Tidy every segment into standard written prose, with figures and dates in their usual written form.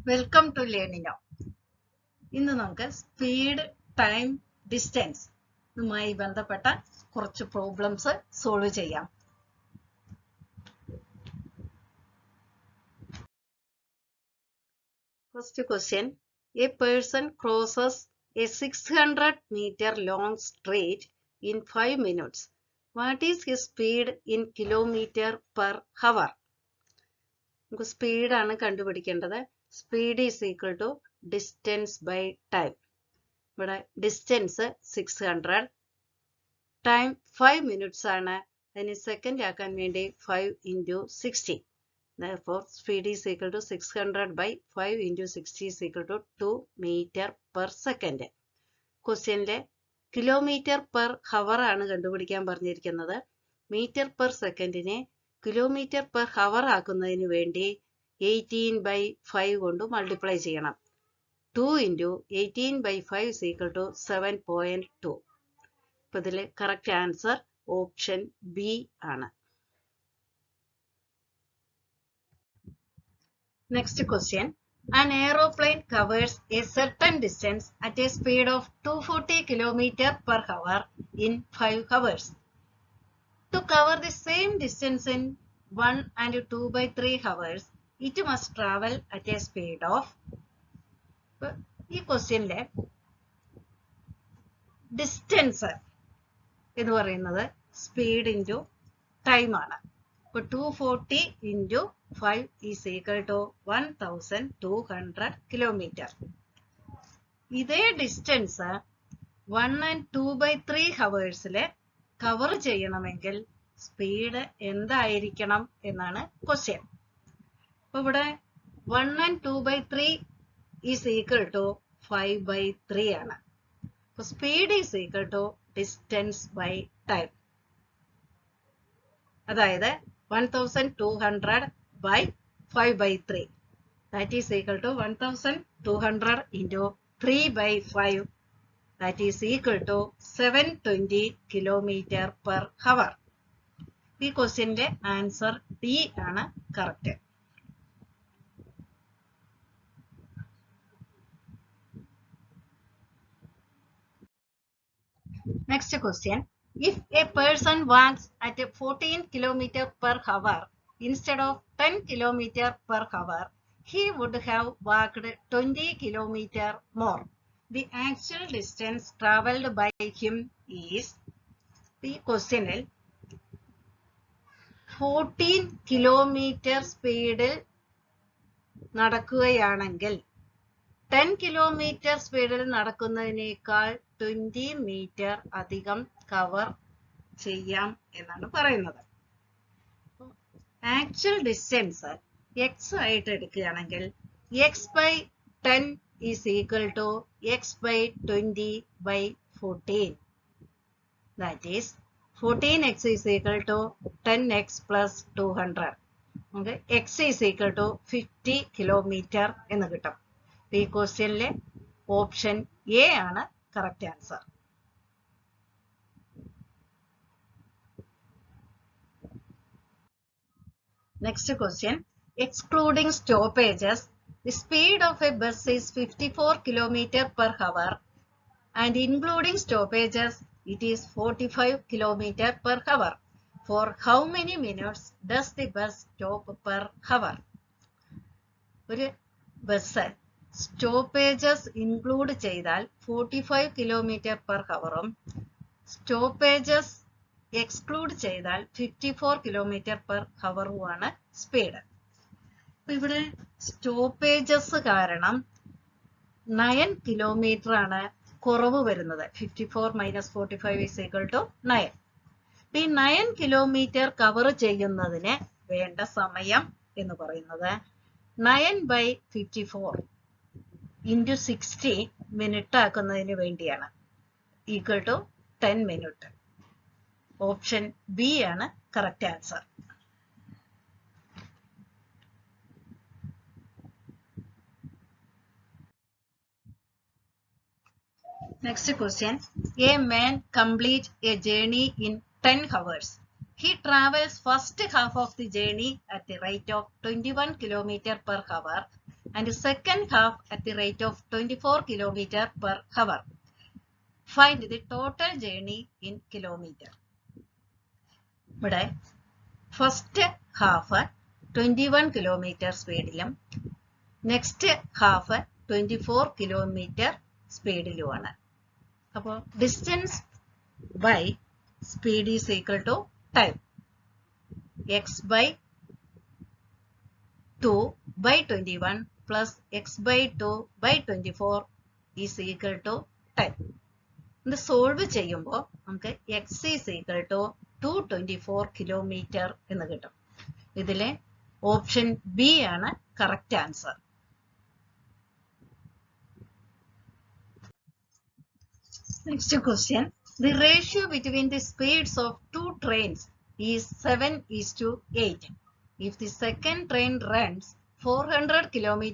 Welcome to Learnino. ഇന്ന് നമുക്ക് speed, time, distance ഇതുമായി ബന്ധപ്പെട്ട കുറച്ച് പ്രോബ്ലംസ് സോൾവ് ചെയ്യാം. First question: A person crosses A 600 meter long street in 5 minutes. What is his speed in kilometer per hour? നമുക്ക് സ്പീഡാണ് കണ്ടുപിടിക്കേണ്ടത്. Speed is equal to distance by time. ഇവിടെ distance 600, time 5 minutes ആണ്. അതിന് second ആക്കാൻ വേണ്ടി 5 into 60. Therefore, speed is equal to 600 by 5 into 60 is equal to 2 meter per second. ക്വസ്റ്റ്യനിലെ kilometre per hour ആണ് കണ്ടുപിടിക്കാൻ പറഞ്ഞിരിക്കുന്നത്. മീറ്റർ പെർ സെക്കൻഡിനെ കിലോമീറ്റർ പെർ ഹവർ ആക്കുന്നതിന് വേണ്ടി 18/5 കൊണ്ട് മൾട്ടിപ്ലൈ ചെയ്യണം. 2 into 18/5 is equal to 7.2. അപ്പോൾ ഇതിൽ കറക്റ്റ് ആൻസർ ഓപ്ഷൻ ബി ആണ്. Next question. An aeroplane covers a certain distance at a speed of 240 km per hour in 5 hours. To cover the same distance in 1 and 2/3 hours, it must travel at a speed of. ഈ ക്വസ്റ്റ്യനിലെ distance എന്ന് പറയുന്നത് speed into time ആണ്. അപ്പോൾ 240 into 5 is equal to 1200 kilometer. ഇതേ distance 1 and 2/3 ഹവേഴ്സിൽ cover ചെയ്യണമെങ്കിൽ speed എന്തായിരിക്കണം എന്നാണ് question. അപ്പോൾ ഇവിടെ 1 and 2/3 is equal to 5/3 ആണ്. അപ്പോൾ speed is equal to distance by time. അതായത് 1200 by 5/3, that is equal to 1200 into 3/5, that is equal to 720 kilometer per hour. ഈ ക്വസ്റ്റ്യന്റെ ആൻസർ ഡി ആണ് correct. Next question: if a person walks at 14 km per hour instead of 10 km per hour, he would have walked 20 km more. The actual distance traveled by him is. ഈ ക്വസ്റ്റ്യനിൽ 14 kilometre സ്പീഡിൽ നടക്കുകയാണെങ്കിൽ 10 kilometre സ്പീഡിൽ നടക്കുന്നതിനേക്കാൾ 20 metre അധികം cover ചെയ്യാം എന്നാണ് പറയുന്നത്. Actual distance X ആയിട്ട് എടുക്കുകയാണെങ്കിൽ x/10 is equal to x/20/14. That is 14x is equal to 10x plus 200. നമുക്ക് x is equal to 50 kilometre എന്ന് കിട്ടും. ഈ ക്വസ്റ്റ്യനിലെ ഓപ്ഷൻ എ ആണ് correct answer. Next question. Excluding stoppages, the speed of a bus is 54 km per hour, and including stoppages, it is 45 km per hour. For how many minutes does the bus stop per hour? ഒരു bus സ്റ്റോപ്പേജസ് include ചെയ്താൽ 45 km per hour-ഉം സ്റ്റോപ്പേജസ് exclude ചെയ്താൽ 54 km per hour-ഉമാണ് speed. ഇവിടെ സ്റ്റോപ്പേജസ് കാരണം 9 kilometre ആണ് കുറവ് വരുന്നത്. 54 minus 45 is equal to 9. ഈ 9 kilometre cover ചെയ്യുന്നതിന് വേണ്ട സമയം എന്ന് പറയുന്നത് 9/54 into 60 മിനിറ്റ് ആക്കുന്നതിന് വേണ്ടിയാണ്. Equal to 10 minute. Option B ആണ് correct answer. Next question: a man complete a journey in 10 hours. He travels first half of the journey at the rate of 21 km per hour and the second half at the rate of 24 km per hour. Find the total journey in kilometer. ഇവിടെ first half 21 kilometre സ്പീഡിലും next half 24 kilometre സ്പീഡിലുമാണ്. അപ്പോൾ distance by speed is equal to time. X by 2 by 21 plus x by 2 by 24 is equal to 10. ഇത് solve ചെയ്യുമ്പോൾ നമുക്ക് x is equal to 224 kilometre എന്ന് കിട്ടും. ഇതിലെ ഓപ്ഷൻ ബി ആണ് correct answer. Next question. The ratio between the speeds of two trains is 7:8. If the second train runs 400 km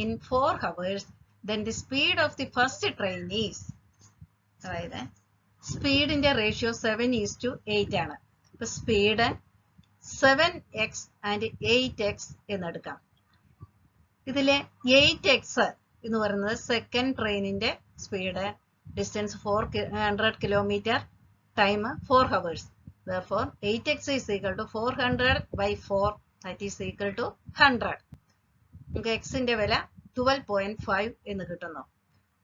in 4 hours, then the speed of the first train is, അതായത് സ്പീഡിന്റെ ratio 7:8 ആണ്. അപ്പൊ speed 7x and 8x എന്നെടുക്കാം. ഇതിലെ 8x എന്ന് പറയുന്നത് second ട്രെയിനിന്റെ speed, distance 400 kilometre, time 4 hours. Therefore 8x is equal to 400 by 4, that is equal to 100. നമുക്ക് എക്സിന്റെ വില 12.5 എന്ന് കിട്ടുന്നു.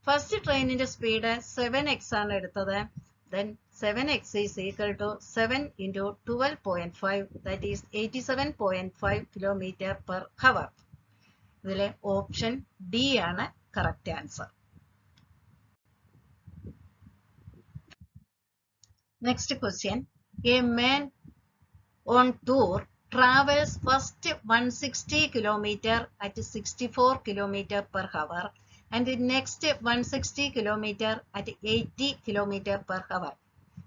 ഫസ്റ്റ് ട്രെയിനിന്റെ സ്പീഡ് 7x ആണ് എടുത്തത്. Then 7x is equal to 7 into 12.5, that is 87.5 kilometer per hour. ഇതിലെ ഓപ്ഷൻ ഡി ആണ് correct answer. Next question. A man on tour travels first 160 km at 64 km per hour and the next 160 km at 80 km per hour.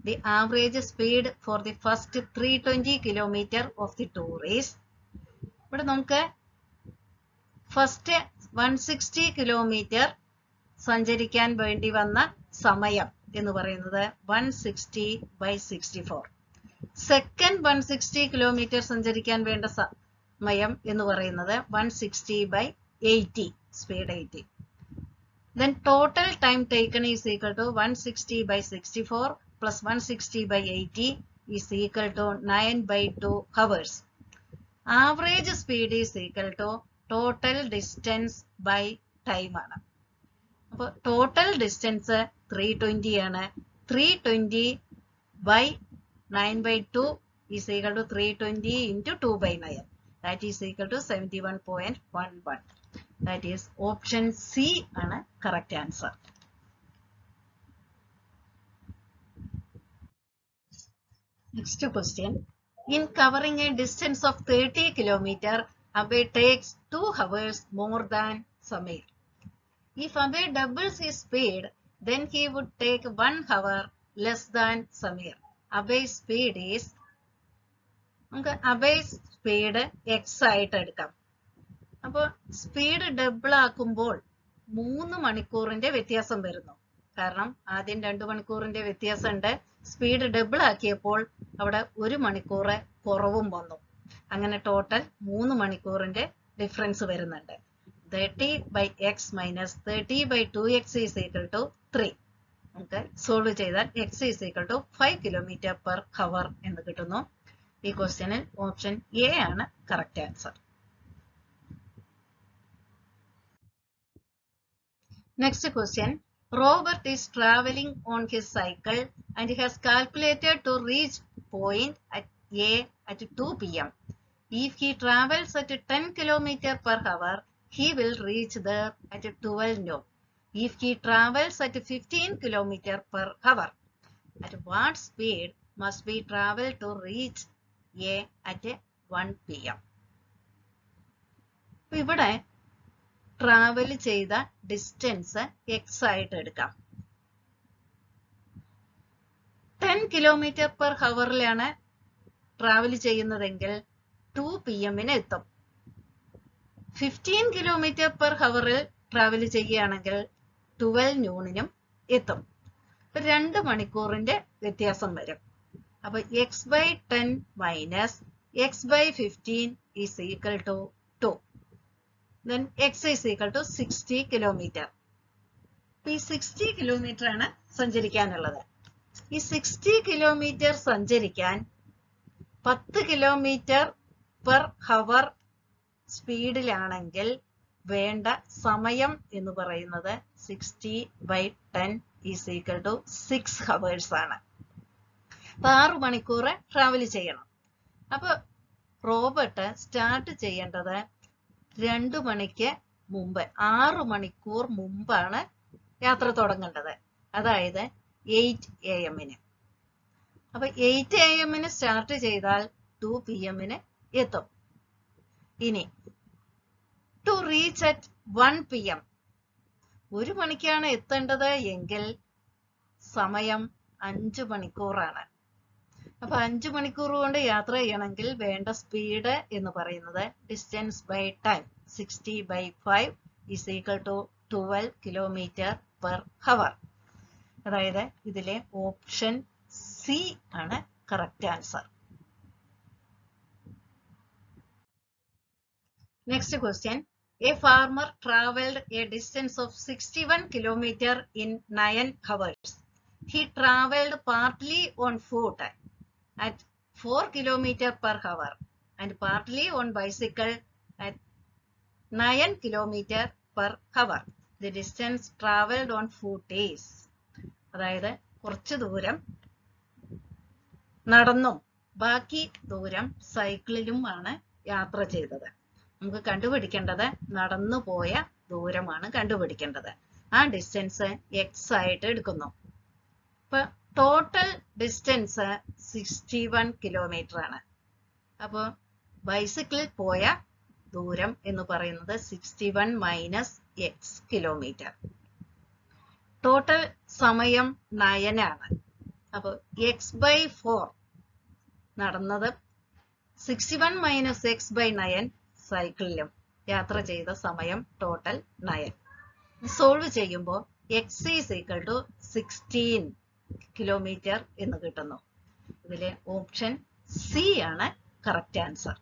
The average speed for the first 320 km of the tour is, ഇവിടെ നമുക്ക് first 160 kilometre സഞ്ചരിക്കാൻ വേണ്ടി വന്ന സമയം എന്ന് പറയുന്നത് 160 by 64. Second 160 kilometre സഞ്ചരിക്കാൻ വേണ്ട സമയം എന്ന് പറയുന്നത് 160 by 80, speed 80. Then total time taken is equal to 160 by 64 plus 160 by 80 is equal to 9 by 2 hours. Average speed is equal to total distance by time ആണ്. അപ്പോൾ ടോട്ടൽ ഡിസ്റ്റൻസ് 320 ആണ്. 320 by 9 by 2 is equal to 320 into 2 by 9. That is equal to 71.11. That is option C ആണ് correct answer. Next question. In covering a distance of 30 km, Abhay takes 2 hours more than Samir. If Abhay doubles his speed, then he would take 1 hour less than Samir. Abhay speed is, നമുക്ക് Abhay speed x ആയിട്ട് എടുക്കാം. അപ്പോൾ speed double ആക്കുമ്പോൾ 3 മണിക്കൂറിന്റെ വ്യത്യാസം വരുന്നു. കാരണം ആദ്യം 2 മണിക്കൂറിന്റെ വ്യത്യാസം ഉണ്ട്. സ്പീഡ് ഡബിൾ ആക്കിയപ്പോൾ അവിടെ 1 മണിക്കൂർ കുറവും വന്നു. അങ്ങനെ ടോട്ടൽ 3 മണിക്കൂറിന്റെ ഡിഫറൻസ് വരുന്നുണ്ട്. 30 by x minus 30 by 2x is equal to 3. നമുക്ക് സോൾവ് ചെയ്താൽ x is equal to 5 km per hour എന്ന് കിട്ടുന്നു. ഈ ക്വസ്റ്റ്യനിൽ ഓപ്ഷൻ എ ആണ് correct answer. Next question. Robert is traveling on his cycle and he has calculated to reach point at A at 2 p.m. If he travels at 10 km per hour, he will reach there at 12 noon. If he travels at 15 km per hour, at what speed must be traveled to reach A at 1 p.m. ഇവിടെ travel ചെയ്ത distance X ആയിട്ട് എടുക്കാം. 10 kilometre per ഹവറിലാണ് travel ചെയ്യുന്നതെങ്കിൽ 2 PM എത്തും. 15 kilometre per ഹവറിൽ travel ചെയ്യുകയാണെങ്കിൽ 12 noon എത്തും. 2 മണിക്കൂറിന്റെ വ്യത്യാസം വരും. അപ്പൊ x/10 - x/15 is equal to 2. then x is equal to 60 kilometer. ഈ 60 കിലോമീറ്റർ ആണ് സഞ്ചരിക്കാനുള്ളത്. ഈ 60 കിലോമീറ്റർ സഞ്ചരിക്കാൻ 10 കിലോമീറ്റർ പെർ ഹവർ സ്പീഡിലാണെങ്കിൽ വേണ്ട സമയം എന്ന് പറയുന്നത് 60/10 ഈസ് ഈക്വൽ ടു 6 hours ആണ്. അപ്പൊ 6 മണിക്കൂർ ട്രാവൽ ചെയ്യണം. അപ്പൊ റോബോട്ട് സ്റ്റാർട്ട് ചെയ്യേണ്ടത് 2 മണിക്ക് മുമ്പ്, 6 മണിക്കൂർ മുമ്പാണ് യാത്ര തുടങ്ങേണ്ടത്. അതായത് 8 AM. അപ്പൊ 8 AM സ്റ്റാർട്ട് ചെയ്താൽ 2 PM എത്തും. ഇനി ടു റീച്ച് അറ്റ് 1 PM, 1 മണിക്കാണ് എത്തേണ്ടത് എങ്കിൽ സമയം 5 മണിക്കൂറാണ്. അപ്പൊ 5 മണിക്കൂർ കൊണ്ട് യാത്ര ചെയ്യണമെങ്കിൽ വേണ്ട സ്പീഡ് എന്ന് പറയുന്നത് distance by time 60/5 is equal to 12 kilometre per hour. അതായത് ഇതിലെ ഓപ്ഷൻ സി ആണ് correct answer. Next question. A farmer traveled a distance of 61 kilometers in 9 hours. He traveled partly on foot at 4 kilometers per hour and partly on bicycle at 9 kilometers per hour. The distance traveled on foot is. അതായത് കുറച്ച് ദൂരം നടന്നും ബാക്കി ദൂരം സൈക്കിളിലുമാണ് യാത്ര ചെയ്തത്. നമുക്ക് കണ്ടുപിടിക്കേണ്ടത് നടന്നു പോയ ദൂരമാണ് കണ്ടുപിടിക്കേണ്ടത്. ആ ഡിസ്റ്റൻസ് എക്സ് ആയിട്ട് എടുക്കുന്നു. ഇപ്പൊ ടോട്ടൽ ഡിസ്റ്റൻസ് 61 കിലോമീറ്റർ ആണ്. അപ്പോൾ ബൈസിക്കിളിൽ പോയ ദൂരം എന്ന് പറയുന്നത് 61 മൈനസ് എക്സ് കിലോമീറ്റർ. ടോട്ടൽ സമയം 9 ആണ്. അപ്പോൾ x/4 നടന്നത് 61 മൈനസ് x/9 സൈക്കിളിലും യാത്ര ചെയ്ത സമയം ടോട്ടൽ 9. സോൾവ് ചെയ്യുമ്പോൾ x is equal to 16 kilometre എന്ന് കിട്ടുന്നു. ഇതിലെ ഓപ്ഷൻ സി ആണ് കറക്റ്റ് ആൻസർ.